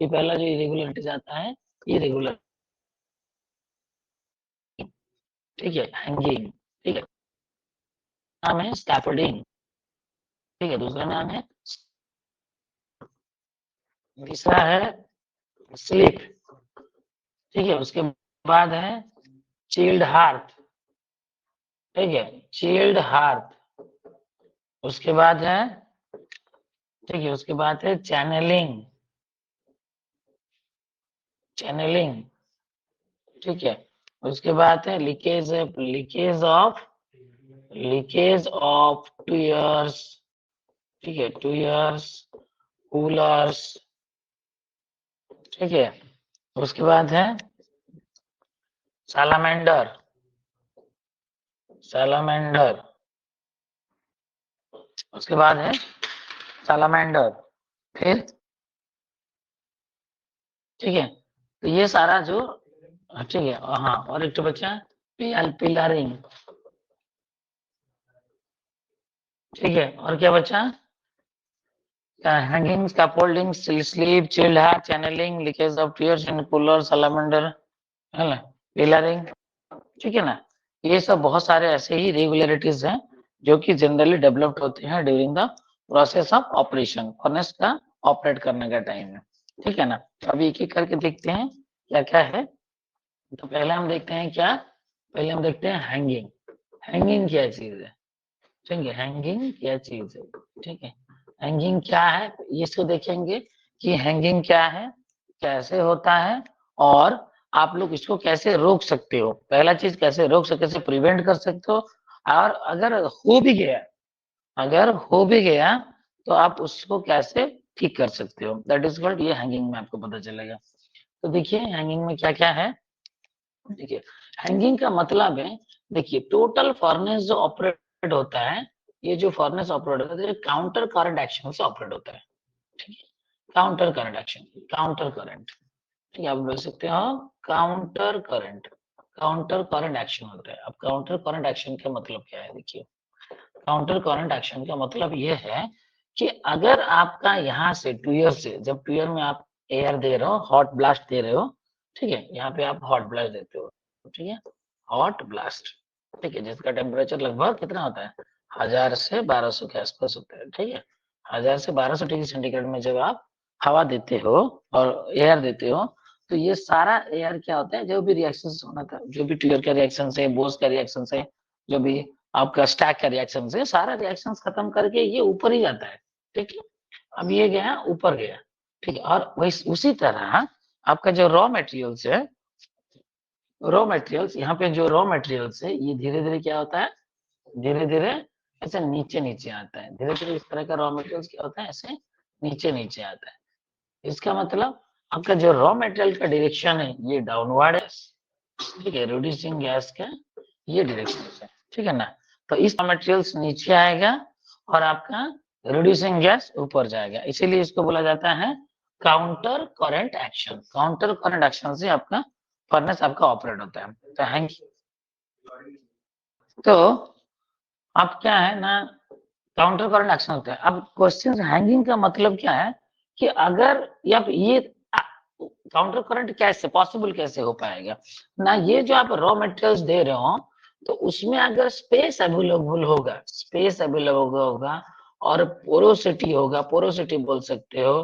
ये पहला जो इरेगुलरिटीज आता है, इरेगुलर, ठीक है, हैंगिंग, ठीक है, नाम है स्कैफोल्डिंग, ठीक है, दूसरा नाम है, तीसरा है स्लिप, ठीक है, उसके बाद है चिल्ड हार्थ, ठीक है, चिल्ड हार्थ, उसके बाद है, ठीक है, उसके बाद है चैनलिंग, चैनलिंग, ठीक है, उसके बाद है लीकेज, लीकेज ऑफ टीयर्स, ठीक है, टीयर्स, कूलर्स, ठीक है, उसके बाद है सैलामेंडर, सैलामेंडर, उसके बाद है सैलामेंडर, फिर, ठीक है, तो ये सारा जो, ठीक है, हाँ, और एक तो बचा पिलरिंग, ठीक है, और क्या बचा, hanging, scaffolding, sleep, chilled hearth, channeling, leakage of tears in cooler, salamander, है ना, पिलरिंग, ठीक है ना। ये सब बहुत सारे ऐसे ही रेगुलरिटीज हैं जो कि जनरली डेवलप्ड होते हैं during the process of operation, furnace का ऑपरेट करने का टाइम में, ठीक है ना। तो अभी एक एक करके देखते हैं क्या क्या है। तो पहले हम देखते हैं क्या, पहले हम देखते हैं हैंगिंग। हैंगिंग क्या चीज है, ठीक है, हैंगिंग क्या चीज है, ठीक है, हैंगिंग क्या है, ये इसको देखेंगे कि हैंगिंग क्या है, कैसे होता है, और आप लोग इसको कैसे रोक सकते हो। पहला चीज कैसे रोक सकते, कैसे प्रिवेंट कर सकते हो, और अगर हो भी गया, अगर हो भी गया तो आप उसको कैसे ठीक कर सकते हो, दैट इज कॉल्ड, ये हैंगिंग में आपको पता चलेगा। तो देखिए हैंगिंग में क्या क्या है, देखिए हैंगिंग का मतलब है, देखिए टोटल फर्नेस जो ऑपरेट होता है, ये जो फर्नेस ऑपरेट होता है काउंटर करंट एक्शन से ऑपरेट होता है, ठीक है, counter current action, counter current, ठीक है, आप बोल सकते हो counter current, counter current action होता है। अब काउंटर करंट एक्शन का मतलब क्या है, देखिए काउंटर करंट एक्शन का मतलब ये है कि अगर आपका यहाँ से ट्यूयर से, जब ट्यूयर में आप एयर दे रहे हो, हॉट ब्लास्ट दे रहे हो, ठीक है, यहाँ पे आप हॉट ब्लास्ट देते हो, ठीक है, हॉट ब्लास्ट, ठीक है, जिसका टेम्परेचर लगभग कितना होता है, 1000 से 1200 के आसपास होता है, ठीक है, 1000 से 1200 डिग्री सेंटीग्रेड में जब आप हवा देते हो और एयर देते हो, तो ये सारा एयर क्या होता है, जो भी रिएक्शन होना था, जो भी ट्यूयर का रिएक्शन है, बोस का रिएक्शन है, जो भी आपका स्टैक का रिएक्शन है, सारा रिएक्शन खत्म करके ये ऊपर ही जाता है, ठीक है, अब ये गया ऊपर गया, ठीक है, और वैसे उसी तरह आपका जो रॉ मटेरियल्स है, रॉ मटेरियल्स, यहाँ पे जो रॉ मटेरियल्स है, ये धीरे धीरे क्या होता है, धीरे धीरे ऐसे नीचे नीचे आता है, धीरे धीरे इस तरह का रॉ मटेरियल्स क्या होता है, ऐसे नीचे नीचे आता है। इसका मतलब आपका जो रॉ मटेरियल का डायरेक्शन है ये डाउनवर्ड है, ठीक है, रिड्यूसिंग गैस का ये डायरेक्शन है, ठीक है ना। तो इस मटेरियल्स नीचे आएगा और आपका रिड्यूसिंग गैस ऊपर जाएगा, इसीलिए इसको बोला जाता है counter current action. Counter current action से आपका फर्नेस आपका ऑपरेट होता है। तो हैंग, तो अब क्या है ना, काउंटर करंट एक्शन होता है। अब क्वेश्चन हैंगिंग का मतलब क्या है कि अगर ये काउंटर करंट कैसे पॉसिबल कैसे हो पाएगा ना, ये जो आप रॉ मटेरियल्स दे रहे हो तो उसमें अगर स्पेस अवेलेबल होगा, स्पेस अवेलेबल होगा, और पोरोसिटी होगा, पोरोसिटी बोल सकते हो,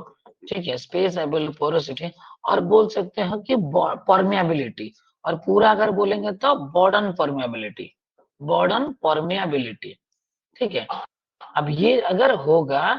ठीक है, स्पेस अवेलेबल, पोरोसिटी, और बोल सकते हो कि परमेबिलिटी, और पूरा अगर बोलेंगे तो बॉर्डन परमेबिलिटी, बॉर्डन परमेबिलिटी, ठीक है। अब ये अगर होगा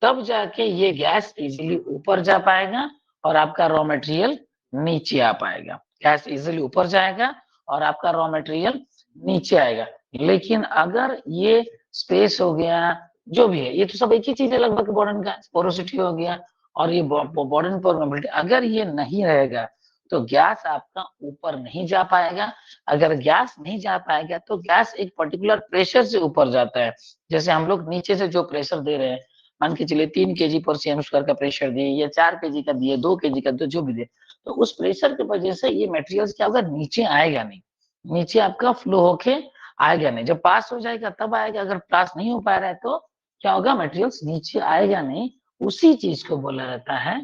तब जाके ये गैस इजीली ऊपर जा पाएगा और आपका रॉ मटेरियल नीचे आ पाएगा। गैस इजीली ऊपर जाएगा और आपका रॉ मटेरियल नीचे आएगा। लेकिन अगर ये स्पेस हो गया, जो भी है, ये तो सब एक ही चीज है लगभग, बॉर्डन का पोरोसिटी हो गया और ये बॉर्डन परमेबिलिटी, अगर ये नहीं रहेगा तो गैस आपका ऊपर नहीं जा पाएगा। अगर गैस नहीं जा पाएगा तो गैस एक पर्टिकुलर प्रेशर से ऊपर जाता है। जैसे हम लोग नीचे से जो प्रेशर दे रहे हैं, मान के चलिए 3 केजी पर सेम स्क्वायर का प्रेशर दिए या 4 केजी का दिए, 2 केजी का, तो जो भी दिए, तो उस प्रेशर की वजह से ये मटेरियल्स क्या होगा, नीचे आएगा नहीं, नीचे आपका फ्लो होके आएगा नहीं। जब पास हो जाएगा तब आएगा, अगर पास नहीं हो पा रहा है तो क्या होगा, मटेरियल्स नीचे आएगा नहीं। उसी चीज को बोला जाता है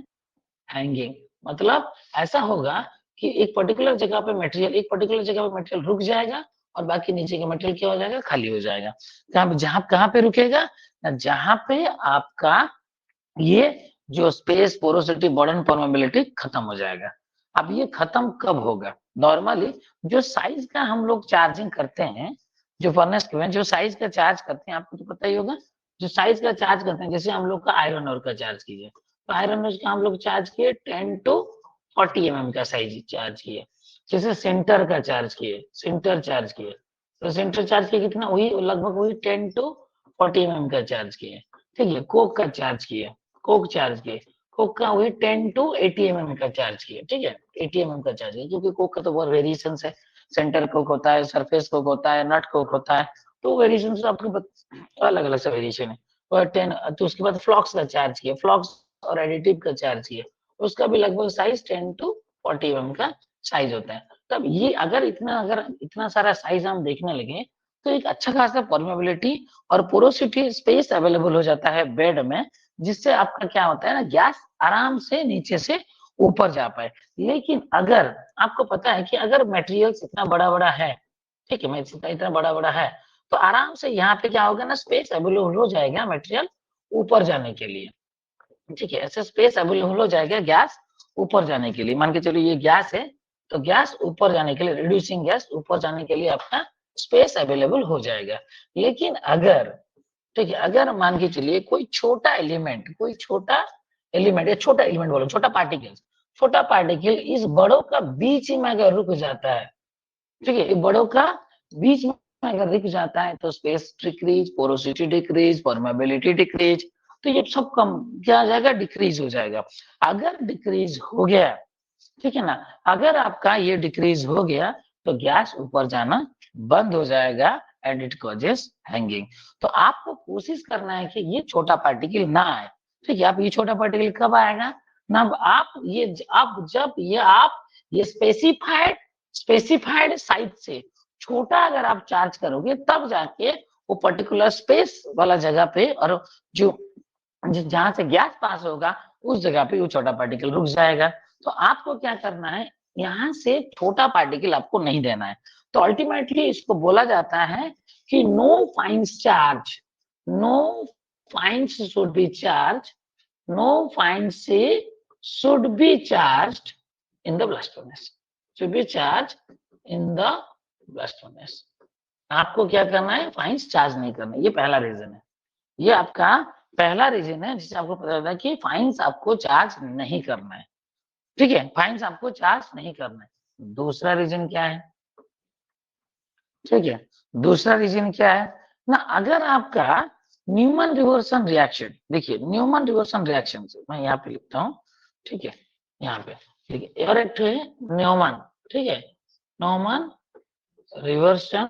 हैंगिंग। मतलब ऐसा होगा कि एक पर्टिकुलर जगह पे मटेरियल रुक जाएगा और बाकी नीचे का मटेरियल क्या हो जाएगा, खाली हो जाएगा। कहाँ पे रुकेगा, जहां पे आपका ये जो स्पेस, पोरोसिटी, बर्डन, परमेबिलिटी खत्म हो जाएगा। अब ये खत्म कब होगा, नॉर्मली जो साइज का हम लोग चार्जिंग करते हैं, जो फर्नेस में जो साइज का चार्ज करते हैं, आपको तो पता ही होगा, जो साइज का चार्ज करते हैं, जैसे हम लोग का आयरन ओर का चार्ज कीजिए, तो आयरन ओर का हम लोग चार्ज किए 10 to 40 mm का साइज चार्ज किए। जैसे सेंटर का चार्ज किए, सेंटर चार्ज किए, तो सेंटर चार्ज किए कितना, वही लगभग वही 10 to 40 mm का चार्ज किए। ठीक है, कोक का चार्ज किए, कोक चार्ज किए, कोक का वही 10 to 80 mm का चार्ज किए। ठीक है, 80 mm का चार्ज किए, क्योंकि कोक का तो बहुत वेरिएशन है, सेंटर कोक होता है, सरफेस कोक होता है, नट कोक होता है, तो वेरिएशन से आपको अलग अलग सा वेरिएशन है। और 10, तो उसके बाद फ्लॉक्स का चार्ज किया, फ्लॉक्स और एडिटिव का चार्ज किया, उसका भी लगभग साइज 10 to 40 mm का साइज होता है। तब ये अगर इतना सारा साइज हम देखने लगे, तो एक अच्छा खासा परमेबिलिटी और पोरोसिटी स्पेस अवेलेबल हो जाता है बेड में, जिससे आपका क्या होता है ना, गैस आराम से नीचे से ऊपर जा पाए। लेकिन अगर आपको पता है कि अगर मटेरियल्स इतना बड़ा बड़ा है, ठीक है, मैं इतना बड़ा बड़ा है, तो आराम से यहाँ पे क्या होगा ना, स्पेस अवेलेबल हो जाएगा मटेरियल ऊपर जाने के लिए। ठीक है, ऐसे स्पेस अवेलेबल हो जाएगा गैस ऊपर जाने के लिए। मान के चलो ये गैस है, तो गैस ऊपर जाने के लिए, रिड्यूसिंग गैस ऊपर जाने के लिए आपका स्पेस अवेलेबल हो जाएगा। लेकिन अगर, ठीक है, अगर मान के चलिए कोई छोटा एलिमेंट, या छोटा एलिमेंट बोलो, छोटा पार्टिकल इस बड़ों का बीच में अगर रुक जाता है, ठीक है, बड़ों का बीच में अगर रुक जाता है, तो space decrease, porosity decrease, permeability decrease, तो ये सब कम क्या जाएगा, डिक्रीज हो जाएगा। अगर डिक्रीज हो गया, ठीक है ना, अगर आपका ये डिक्रीज हो गया, तो गैस ऊपर जाना बंद हो जाएगा एंड इट कॉजेस हैंगिंग। तो आपको कोशिश करना है कि ये छोटा पार्टिकल ना आए। ठीक है, आप ये छोटा पार्टिकल कब आएगा ना, आप जब ये स्पेसिफाइड साइज से छोटा अगर आप चार्ज करोगे, तब जाके वो पर्टिकुलर स्पेस वाला जगह पे, और जो जहां से गैस पास होगा उस जगह पे वो छोटा पार्टिकल रुक जाएगा। तो आपको क्या करना है, यहाँ से छोटा पार्टिकल आपको नहीं देना है। तो अल्टीमेटली इसको बोला जाता है कि no fines charge, no fines should be charge, no fines should be charge in the blast furnace, should be charge in the blast furnace. आपको क्या करना है, फाइन्स चार्ज नहीं करना। ये पहला रीजन है, ये आपका पहला रीजन है जिससे आपको पता चलता है कि फाइन्स आपको चार्ज नहीं करना है। ठीक है, फाइन्स आपको चार्ज नहीं करना है। दूसरा रीजन क्या है, ठीक है, दूसरा रीजन क्या है ना, अगर आपका न्यूमन रिवर्सन रिएक्शन, देखिए न्यूमन रिवर्सन रिएक्शन से मैं यहाँ पे लिखता हूँ, ठीक है, यहाँ पे देखिए, और एक है न्यूमन, ठीक है, न्यूमन रिवर्सन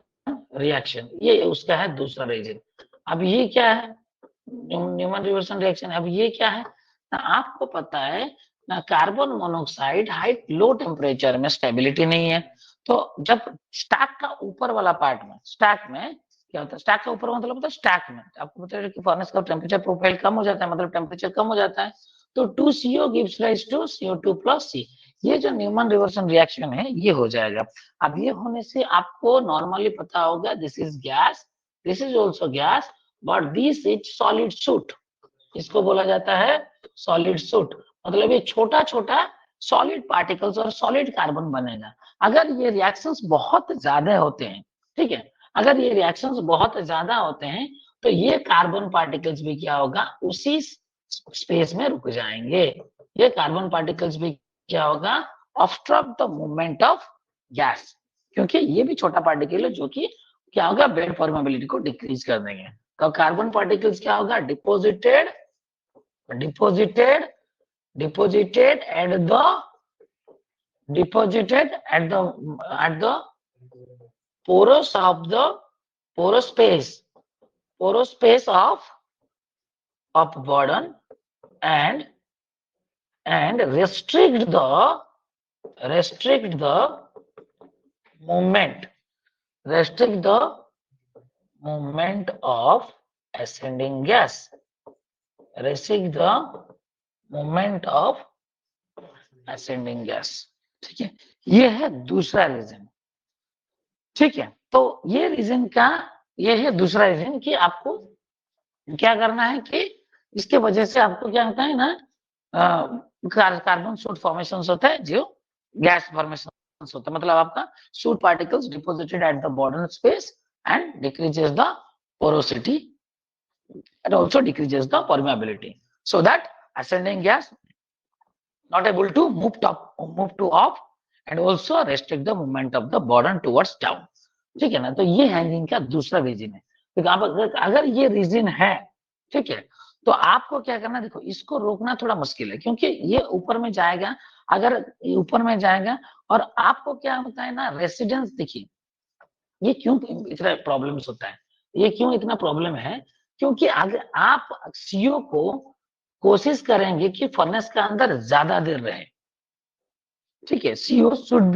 रिएक्शन, ये उसका है दूसरा रीजन। अब ये क्या है, न्यूमन रिवर्सन रिएक्शन। अब ये क्या है ना, आपको पता है ना, carbon monoxide high low temperature में स्टेबिलिटी नहीं है। तो जब स्टैक का ऊपर वाला पार्ट में, स्टैक में क्या होता है, स्टैक का ऊपर मतलब होता है स्टैक में, आपको पता है कि फर्नेस का टेम्परेचर प्रोफाइल कम हो जाता है, मतलब टेम्परेचर कम हो जाता है, तो 2CO gives rise to CO2 plus C। ये जो न्यूमन रिवर्सन रिएक्शन है ये हो जाएगा। अब ये होने से आपको नॉर्मली पता होगा, this is gas, this is also gas, but this is solid suit. इसको बोला जाता है सॉलिड सूट, मतलब ये छोटा छोटा सॉलिड पार्टिकल्स और सॉलिड कार्बन बनेगा। अगर ये रिएक्शंस बहुत ज्यादा होते हैं, ठीक है, अगर ये रिएक्शंस बहुत ज्यादा होते हैं, तो ये कार्बन पार्टिकल्स भी क्या होगा, उसी स्पेस में रुक जाएंगे। ये कार्बन पार्टिकल्स भी क्या होगा, obstruct the movement of gas, क्योंकि ये भी छोटा पार्टिकल है जो कि क्या होगा, बेड परमेबिलिटी को डिक्रीज कर देंगे। तो कार्बन पार्टिकल्स क्या होगा, deposited deposited deposited at the deposited at the porous of the porous space of burden, and restrict the movement of ascending gas, restrict the movement of ascending gas. ठीक है, ये है दूसरा रीजन। ठीक है, तो ये रीजन का ये है दूसरा रीजन कि आपको क्या करना है कि इसके वजह से आपको क्या होता है ना, कार्बन सूट फॉर्मेशन होता है, जो गैस फॉर्मेशन होता है, मतलब आपका suit particles deposited at the border space and decreases the porosity and also decreases the permeability, so that ascending gas not able to move to up and also restrict the movement of the burden towards down। ठीक है ना, तो ये hanging का दूसरा reason है। तो आप अगर ये रीजन है, ठीक है, तो आपको क्या करना, देखो इसको रोकना थोड़ा मुश्किल है, क्योंकि ये ऊपर में जाएगा, अगर ऊपर में जाएगा और आपको क्या होता है ना, रेसिडेंस, देखिए ये क्यों इतना प्रॉब्लम्स होता है, ये क्यों इतना प्रॉब्लम है, क्योंकि अगर आप सीओ को कोशिश करेंगे कि फर्नेस के अंदर ज्यादा देर रहे, ठीक है, CO should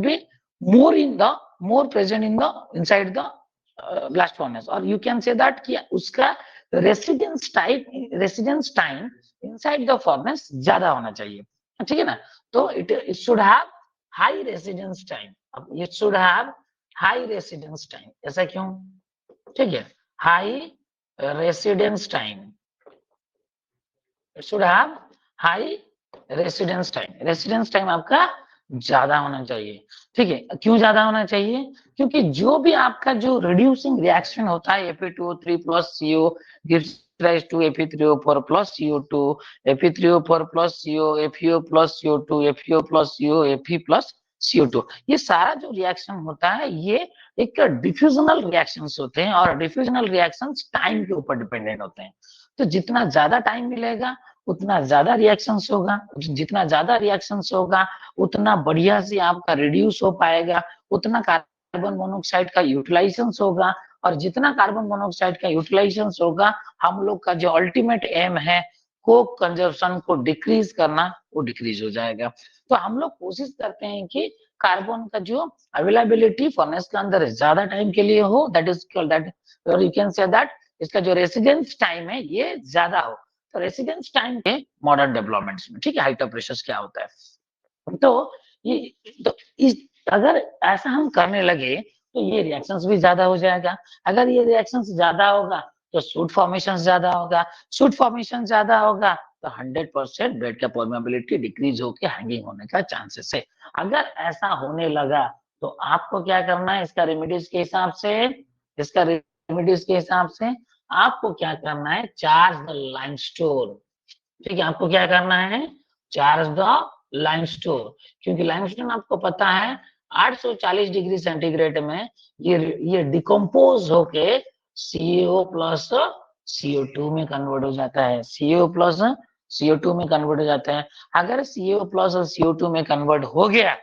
be more present in the inside the blast furnace, or you can say that कि उसका residence time inside the furnace ज्यादा होना चाहिए। ठीक है ना, तो it should have high residence time, it should have high residence time, ऐसा क्यों? ठीक है, high residence time, it should have high residence time आपका ज्यादा होना चाहिए। ठीक है, क्यों ज्यादा होना चाहिए? क्योंकि जो भी आपका जो रिड्यूसिंग रिएक्शन होता है Fe2O3 plus CO gives rise to Fe3O4 plus CO2, Fe3O4 plus CO, FeO plus CO2, FeO plus CO, Fe plus CO2, ये सारा जो रिएक्शन होता है ये एक डिफ्यूजनल रिएक्शंस होते हैं, और डिफ्यूजनल रिएक्शंस टाइम के ऊपर डिपेंडेंट होते हैं। तो जितना ज्यादा टाइम मिलेगा उतना ज्यादा रिएक्शंस होगा, जितना ज्यादा रिएक्शंस होगा उतना बढ़िया से आपका रिड्यूस हो पाएगा, उतना कार्बन मोनोऑक्साइड का यूटिलाइजेशन होगा, और जितना कार्बन मोनोऑक्साइड का यूटिलाइजेशन होगा, हम लोग का जो अल्टीमेट एम है कोक कंजप्शन को डिक्रीज करना, वो डिक्रीज हो जाएगा। तो हम लोग कोशिश करते हैं कि कार्बन का जो अवेलेबिलिटी फर्नेस के अंदर ज्यादा टाइम के लिए हो, that is that, you can say that इसका जो रेसिडेंस टाइम है ये ज्यादा हो। तो रेसिडेंस टाइम के मॉडर्न डेवलपमेंट्स में, ठीक है, हाइट ऑफ प्रेशर्स क्या होता है, तो ये तो इस अगर ऐसा हम करने लगे तो ये रिएक्शंस भी ज्यादा हो जाएगा। अगर ये रिएक्शंस ज्यादा होगा तो सूट फॉर्मेशन ज्यादा होगा, सूट फॉर्मेशन ज्यादा होगा तो 100% ब्लेड का परमेबिलिटी डिक्रीज होकर हैंगिंग होने का चांसेस है। अगर ऐसा होने लगा तो आपको क्या करना है, इसका रेमेडीज के हिसाब से आपको क्या करना है, चार्ज द लाइमस्टोन। ठीक है, आपको क्या करना है, चार्ज द लाइमस्टोन, क्योंकि लाइमस्टोन आपको पता है 840 डिग्री सेंटीग्रेड में ये डिकम्पोज होके CO प्लस CO2 में कन्वर्ट हो जाता है, CO प्लस CO2 में कन्वर्ट हो जाता है। अगर CO प्लस CO2 में कन्वर्ट हो गया,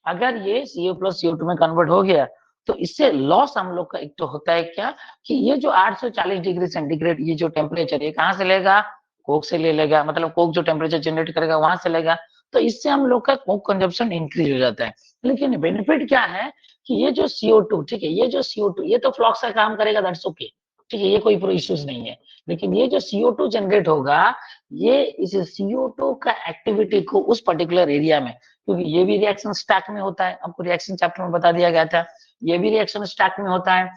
अगर ये CO प्लस CO2 में कन्वर्ट हो गया तो इससे लॉस हम लोग का एक तो होता है क्या, कि ये जो 840 डिग्री सेंटीग्रेड ये जो टेम्परेचर, ये कहाँ से लेगा, कोक से ले लेगा, मतलब कोक जो टेम्परेचर जनरेट करेगा वहां से लेगा, तो इससे हम लोग का कोक कंजप्शन इंक्रीज हो जाता है। लेकिन बेनिफिट क्या है कि ये जो CO2, ठीक है, ये जो CO2 ये तो फ्लॉक्स का काम करेगा, दैट्स ओके, ठीक है, ये कोई इश्यूज नहीं है। लेकिन ये जो CO2 जनरेट होगा, ये इस CO2 का एक्टिविटी को उस पर्टिकुलर एरिया में, क्योंकि ये भी रिएक्शन स्टैक में होता है, आपको रिएक्शन चैप्टर में बता दिया गया था, ये भी रिएक्शन स्टैक में होता है।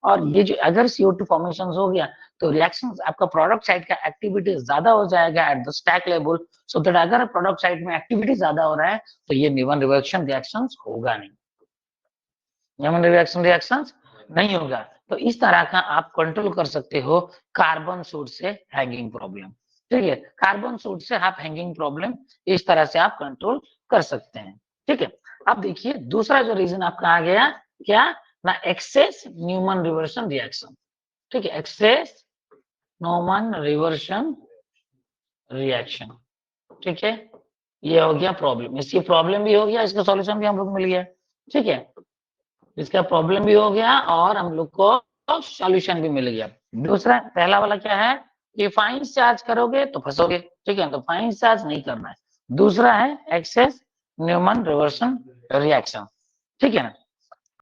और ये जो अगर CO2 फॉर्मेशन हो गया तो रिएक्शन आपका प्रोडक्ट साइड का एक्टिविटी ज्यादा हो जाएगा at the stack level, so that अगर प्रोडक्ट साइड में एक्टिविटी ज्यादा हो रहा है तो ये न्यूमन रिएक्शन रिएक्शंस होगा नहीं, न्यूमन रिएक्शंस नहीं होगा। तो इस तरह का आप कंट्रोल कर सकते हो कार्बन सूट से हैंगिंग प्रॉब्लम। ठीक है, कार्बन सूट से आप हैंगिंग प्रॉब्लम इस तरह से आप कंट्रोल कर सकते हैं। ठीक है, अब देखिए दूसरा जो रीजन आपका आ गया क्या ना, एक्सेस न्यूमन रिवर्सन रिएक्शन। ठीक है, एक्सेस न्यूमन रिवर्सन रिएक्शन। ठीक है, ये हो गया प्रॉब्लम, इसकी प्रॉब्लम भी हो गया, इसका सॉल्यूशन भी हम लोग मिल गया। ठीक है, इसका प्रॉब्लम भी हो गया और हम लोग को सॉल्यूशन भी मिल गया। दूसरा पहला वाला क्या है कि फाइन चार्ज करोगे तो फंसोगे, ठीक है, तो फाइन चार्ज नहीं करना है। दूसरा है एक्सेस न्यूमन रिवर्सन रिएक्शन, ठीक है ना।